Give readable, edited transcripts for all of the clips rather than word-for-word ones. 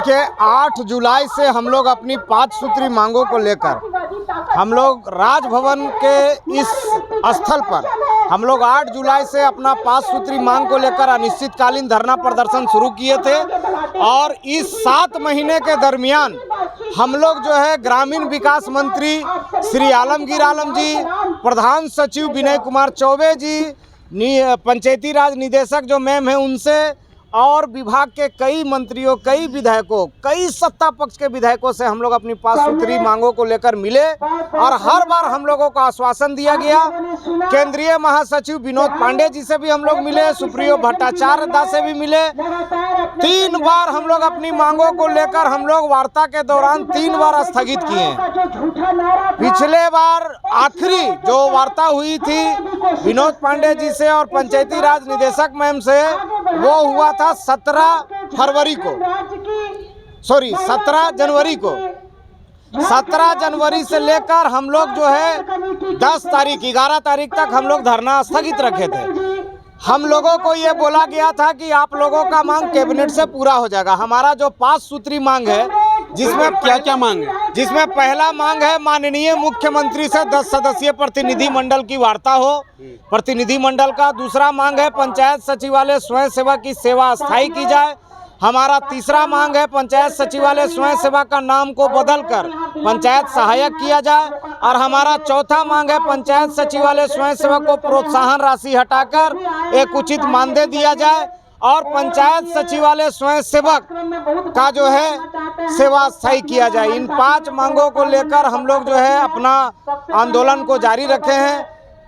के 8 जुलाई से हम लोग अपनी 5 सूत्री मांगों को लेकर हम लोग राजभवन के इस स्थल पर हम लोग 8 जुलाई से अपना 5 सूत्री मांग को लेकर अनिश्चितकालीन धरना प्रदर्शन शुरू किए थे। और इस 7 महीने के दरमियान हम लोग जो है ग्रामीण विकास मंत्री श्री आलमगीर आलम जी, प्रधान सचिव विनय कुमार चौबे जी, पंचायती राज निदेशक जो मैम है उनसे, और विभाग के कई मंत्रियों, कई विधायकों, कई सत्ता पक्ष के विधायकों से हम लोग अपनी 5 सूत्री मांगों को लेकर मिले। और हर बार हम लोगों को आश्वासन दिया गया। केंद्रीय महासचिव विनोद पांडे जी से भी हम लोग मिले, सुप्रियो भट्टाचार्य से भी मिले। 3 बार हम लोग अपनी मांगों को लेकर हम लोग वार्ता के दौरान 3 बार स्थगित किए हैं। पिछले बार आखिरी जो वार्ता हुई थी विनोद पांडे जी से और पंचायती राज निदेशक मैम से, वो हुआ था 17 जनवरी को। 17 जनवरी से लेकर हम लोग जो है 11 तारीख तक हम लोग धरना स्थगित रखे थे। हम लोगों को ये बोला गया था कि आप लोगों का मांग कैबिनेट से पूरा हो जाएगा। हमारा जो 5 सूत्री मांग है, जिसमें क्या मांग है, जिसमें पहला मांग है माननीय मुख्यमंत्री से 10 सदस्यीय प्रतिनिधि मंडल की वार्ता हो, प्रतिनिधि मंडल का। दूसरा मांग है पंचायत सचिवालय स्वयं सेवक की सेवा अस्थायी की जाए। हमारा तीसरा मांग है पंचायत सचिवालय स्वयं सेवा का नाम को बदलकर पंचायत सहायक किया जाए। और हमारा चौथा मांग है पंचायत सचिवालय स्वयं सेवक को प्रोत्साहन राशि हटाकर एक उचित मानदेय दिया जाए और पंचायत सचिवालय स्वयं सेवक का जो है सेवा अस्थायी किया जाए। इन 5 मांगों को लेकर हम लोग जो है अपना आंदोलन को जारी रखे हैं।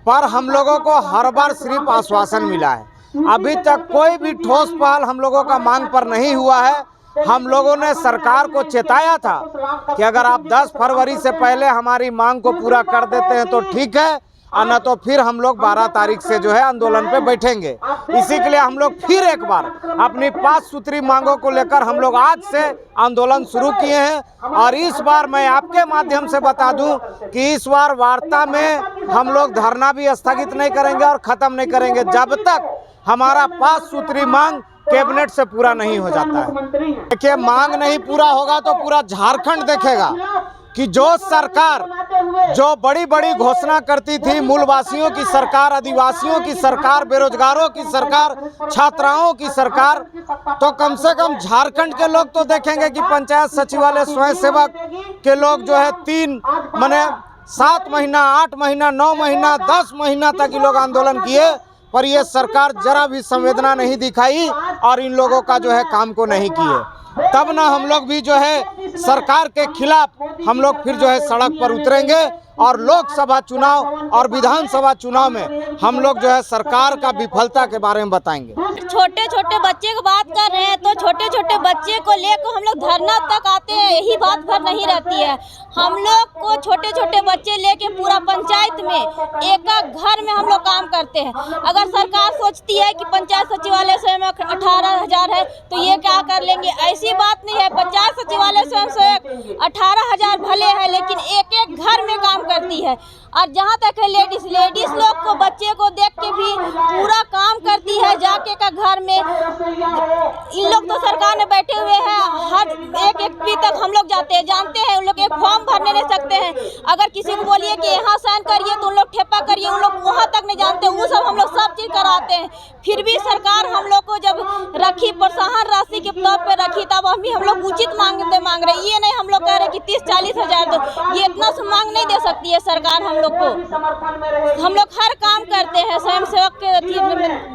पर हम लोगों को हर बार सिर्फ आश्वासन मिला है, अभी तक कोई भी ठोस पहल हम लोगों का मांग पर नहीं हुआ है। हम लोगों ने सरकार को चेताया था कि अगर आप 10 फरवरी से पहले हमारी मांग को पूरा कर देते हैं तो ठीक है, और न तो फिर हम लोग 12 तारीख से जो है आंदोलन पे बैठेंगे। इसी के लिए हम लोग फिर एक बार अपनी 5 सूत्री मांगों को लेकर हम लोग आज से आंदोलन शुरू किए हैं। और इस बार मैं आपके माध्यम से बता दूं कि इस बार वार्ता में हम लोग धरना भी स्थगित नहीं करेंगे और ख़त्म नहीं करेंगे जब तक हमारा 5 सूत्री मांग कैबिनेट से पूरा नहीं हो जाता है। देखिए, मांग नहीं पूरा होगा तो पूरा झारखंड देखेगा कि जो सरकार जो बड़ी बड़ी घोषणा करती थी, मूलवासियों की सरकार, आदिवासियों की सरकार, बेरोजगारों की सरकार, छात्राओं की सरकार, तो कम से कम झारखंड के लोग तो देखेंगे कि पंचायत सचिवालय स्वयं सेवक के लोग जो है 7 महीना, 8 महीना, 9 महीना, 10 महीना तक ये लोग आंदोलन किए, पर ये सरकार जरा भी संवेदना नहीं दिखाई और इन लोगों का जो है काम को नहीं किए। तब ना हम लोग भी जो है सरकार के खिलाफ हम लोग फिर जो है सड़क पर उतरेंगे और लोकसभा चुनाव और विधानसभा चुनाव में हम लोग जो है सरकार का विफलता के बारे में बताएंगे। छोटे छोटे बच्चे की बात कर रहे हैं तो छोटे छोटे बच्चे को लेकर हम लोग धरना तक आते हैं, यही बात भर नहीं रहती है। हम लोग को छोटे छोटे बच्चे लेके पूरा पंचायत में एक घर में हम लोग काम करते हैं। अगर सरकार सोचती है कि पंचायत सचिवालय स्वयं 18,000 है तो ये क्या कर लेंगे, ऐसी बात नहीं है। पंचायत सचिवालय स्वयं सेवक 18,000 भले है, लेकिन एक घर में काम करती है। और जहाँ तक है लेडीज लोग को, बच्चे को देख के भी पूरा काम करती है जाके का घर में। इन लोग तो सरकार में बैठे हुए हैं, हर एक व्यक्ति तक हम लोग जाते हैं, जानते हैं उन लोग एक फॉर्म भरने नहीं सकते हैं। अगर किसी को बोलिए कि यहाँ साइन करिए तो उन लोग ठेपा करिए, उन लोग वहाँ तक नहीं जानते। वो सब हम लोग सब चीज़ कराते हैं। फिर भी सरकार हम लोग को जब रखी, प्रोत्साहन राशि के तौर पर रखी, तब हम लोग उचित मांग रहे। ये नहीं हम लोग कह रहे कि 30-40 हज़ार दो, ये इतना मांग नहीं दे सकती है सरकार हम लोग को। हम लोग हर काम करते हैं, स्वयं सेवक के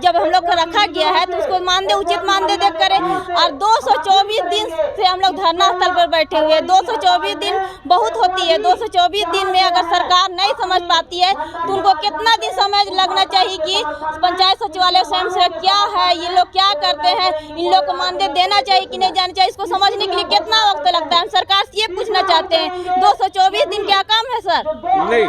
जब हम लोग को रखा गया है तो उसको मानदेय, उचित मानदेय दे करें। और 224 दिन से हम लोग धरना स्थल पर बैठे हुए हैं। 224 दिन बहुत होती है। 224 दिन में अगर सरकार नहीं समझ पाती है तो उनको कितना दिन समय लगना चाहिए कि पंचायत सचिवालय स्वयं सेवक क्या है, ये लोग क्या करते हैं, इन लोग को मानदेय देना चाहिए कि नहीं देना चाहिए, इसको समझने के लिए कितना वक्त लगता है। हम सरकार से ये पूछना चाहते हैं, 224 दिन क्या काम है सर? नहीं।